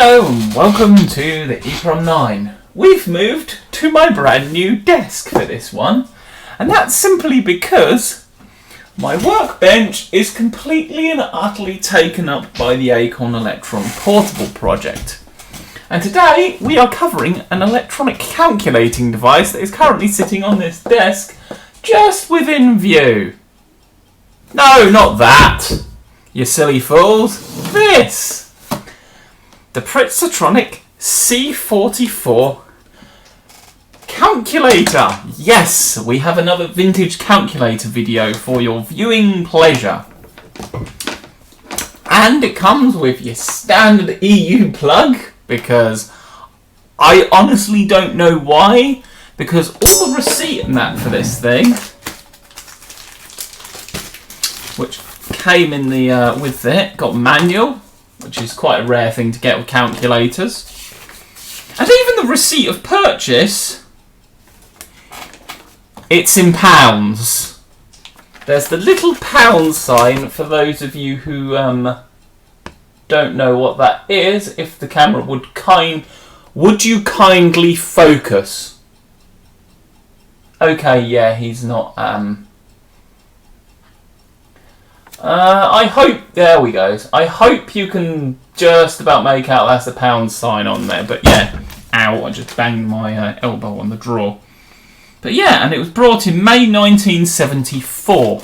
Hello and welcome to the EEPROM 9. We've moved to my brand new desk for this one, and that's simply because my workbench is completely and utterly taken up by the Acorn Electron Portable project. And today we are covering an electronic calculating device that is currently sitting on this desk just within view. No, not that, you silly fools. This! The Prinztronic C44 calculator. Yes, we have another vintage calculator video for your viewing pleasure. And it comes with your standard EU plug, because I honestly don't know why, because all the receipt and that for this thing, which came in the with it, got manual, which is quite a rare thing to get with calculators. And even the receipt of purchase, it's in pounds. There's the little pound sign for those of you who don't know what that is. If the camera would you kindly focus? Okay, yeah, he's not I hope, there we go. I hope you can just about make out that's the pound sign on there. But yeah, ow, I just banged my elbow on the drawer. But yeah, and it was brought in May 1974.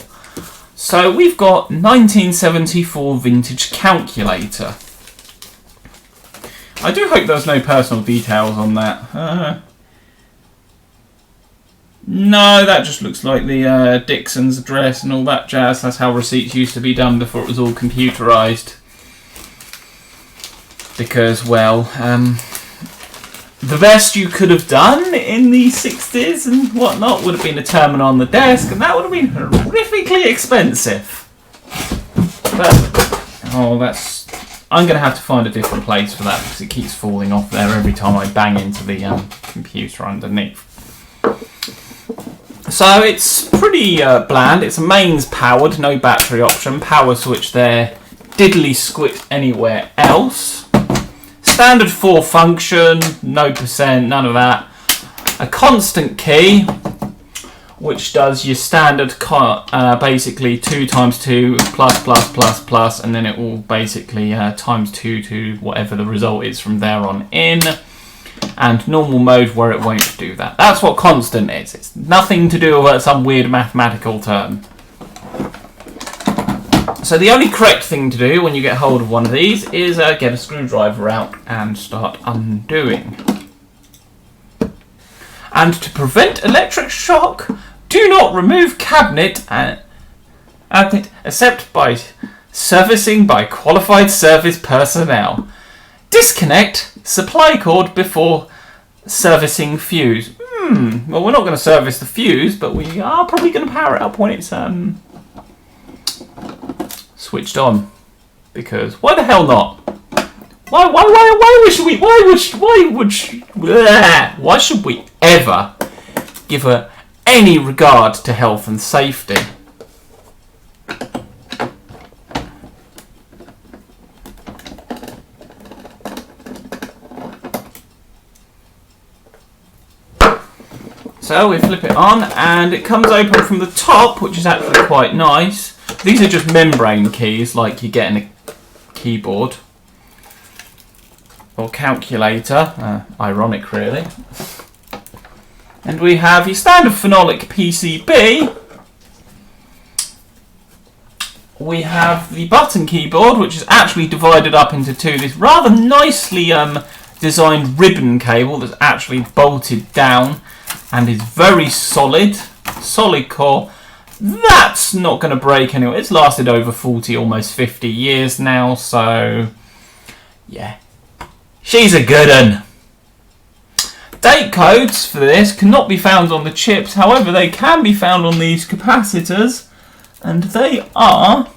So we've got 1974 vintage calculator. I do hope there's no personal details on that. No, that just looks like the Dixon's address and all that jazz. That's how receipts used to be done before it was all computerised. Because, well, the best you could have done in the 60s and whatnot would have been a terminal on the desk, and that would have been horrifically expensive. But, oh, I'm going to have to find a different place for that because it keeps falling off there every time I bang into the computer underneath. So it's pretty bland. It's a mains powered, no battery option. Power switch there, diddly squit anywhere else. Standard 4 function, no percent, none of that. A constant key, which does your standard basically 2 times 2 plus plus plus plus, and then it will basically times 2 to whatever the result is from there on in. And normal mode where it won't do that. That's what constant is. It's nothing to do with some weird mathematical term. So the only correct thing to do when you get hold of one of these is get a screwdriver out and start undoing. And to prevent electric shock, do not remove cabinet except by servicing by qualified service personnel. Disconnect supply cord before servicing fuse. Well, we're not going to service the fuse, but we are probably going to power it up when it's switched on. Because why the hell not? Why should we ever give her any regard to health and safety? So we flip it on and it comes open from the top, which is actually quite nice. These are just membrane keys like you get in a keyboard or calculator. Ironic really. And we have your standard phenolic PCB. We have the button keyboard, which is actually divided up into two. This rather nicely designed ribbon cable that's actually bolted down and is very solid core. That's not going to break anyway. It's lasted over 40, almost 50 years now, so yeah, she's a good un. Date codes for this cannot be found on the chips, however they can be found on these capacitors, and they are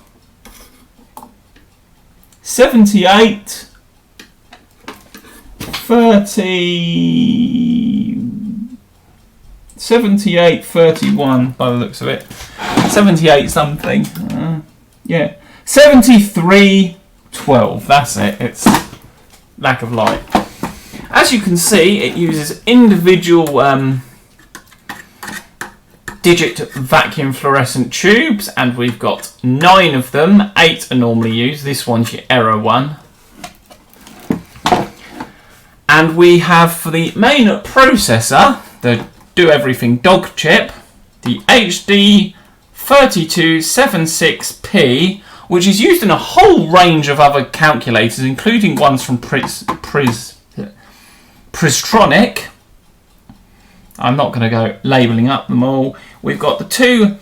78, 31 by the looks of it. 78 something. Yeah. 73 12. That's it. It's lack of light. As you can see, it uses individual digit vacuum fluorescent tubes, and we've got 9 of them. 8 are normally used. This one's your error one. And we have, for the main processor, the Do Everything dog chip, the HD3276P, which is used in a whole range of other calculators, including ones from Prinztronic. I'm not going to go labelling up them all. We've got the 2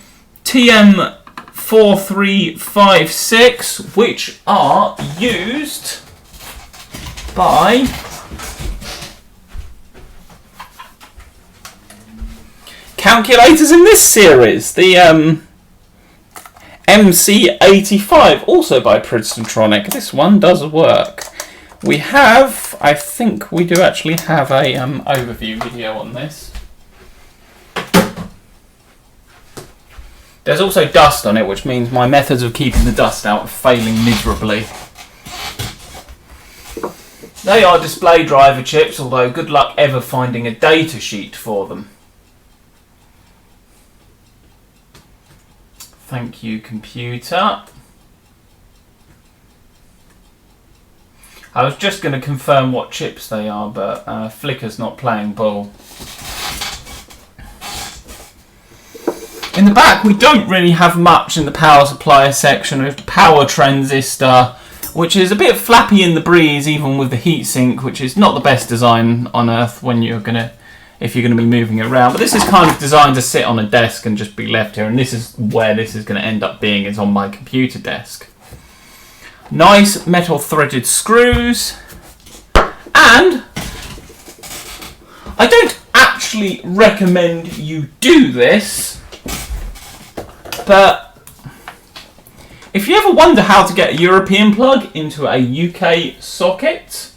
TM4356, which are used by calculators in this series. The MC85, also by Prinztronic. This one does work. We have, I think we do actually have a overview video on this. There's also dust on it, which means my methods of keeping the dust out are failing miserably. They are display driver chips, although good luck ever finding a data sheet for them. Thank you, computer. I was just going to confirm what chips they are, but Flicker's not playing ball. In the back, we don't really have much in the power supplier section. We have power transistor, which is a bit flappy in the breeze, even with the heatsink, which is not the best design on earth when if you're going to be moving it around. But this is kind of designed to sit on a desk and just be left here, and this is where this is going to end up being. It's on my computer desk. Nice metal threaded screws, and I don't actually recommend you do this, but if you ever wonder how to get a European plug into a UK socket,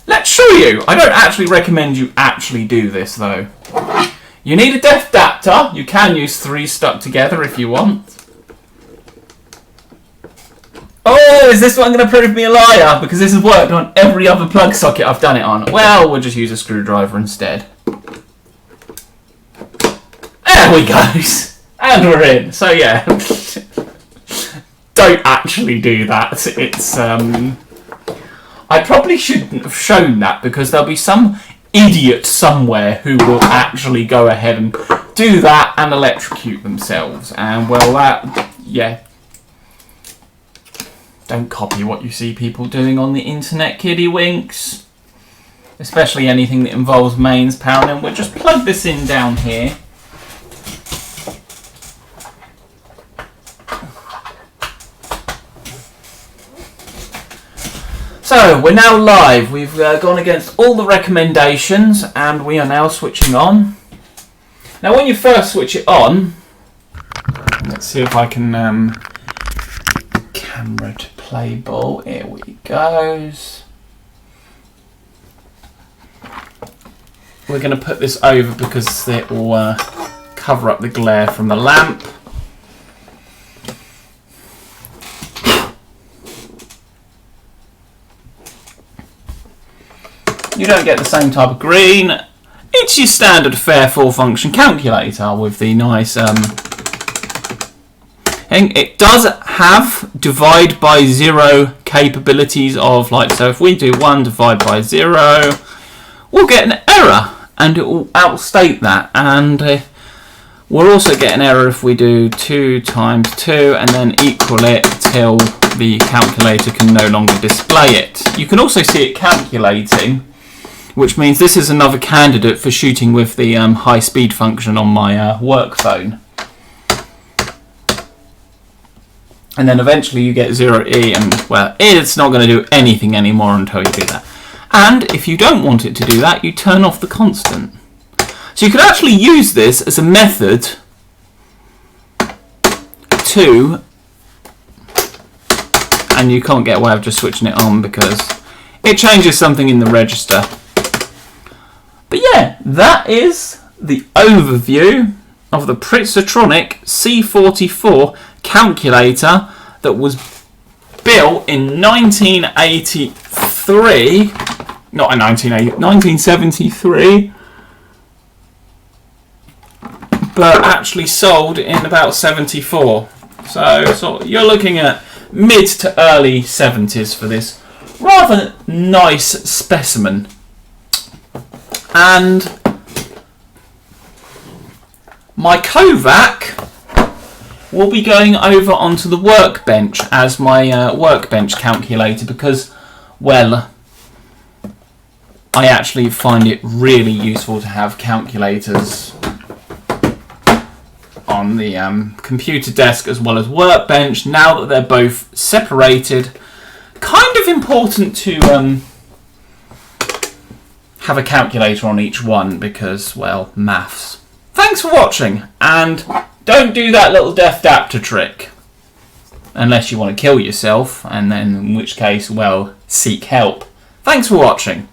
let's show you. I don't actually recommend you actually do this though. You need a depth adapter. You can use 3 stuck together if you want. Oh, is this one going to prove me a liar? Because this has worked on every other plug socket I've done it on. Well, we'll just use a screwdriver instead. There we go. And we're in. So yeah, don't actually do that. It's I probably shouldn't have shown that, because there'll be some idiot somewhere who will actually go ahead and do that and electrocute themselves. And well, that, yeah. Don't copy what you see people doing on the internet, kiddie winks. Especially anything that involves mains power. And we'll just plug this in down here. So, we're now live. We've gone against all the recommendations and we are now switching on. Now when you first switch it on, let's see if I can camera to play ball. Here we goes. We're going to put this over because it will cover up the glare from the lamp. You don't get the same type of green. It's your standard fair full function calculator with the nice thing. It does have divide by 0 capabilities of, like, so if we do 1 divide by 0, we'll get an error and it will outstate that, and we'll also get an error if we do 2 times 2 and then equal it till the calculator can no longer display it. You can also see it calculating, which means this is another candidate for shooting with the high speed function on my work phone. And then eventually you get 0E, and well, it's not going to do anything anymore until you do that. And if you don't want it to do that, you turn off the constant. So you could actually use this as a method to, and you can't get away with just switching it on because it changes something in the register. But yeah, that is the overview of the Prinztronic C44 calculator that was built in 1983, not in 1973, but actually sold in about 74. So you're looking at mid to early 70s for this rather nice specimen. And my Kovac will be going over onto the workbench as my workbench calculator because, well, I actually find it really useful to have calculators on the computer desk as well as workbench. Now that they're both separated, kind of important to have a calculator on each one because, well, maths. Thanks for watching, and don't do that little death adapter trick unless you want to kill yourself, and then in which case, well, seek help. Thanks for watching.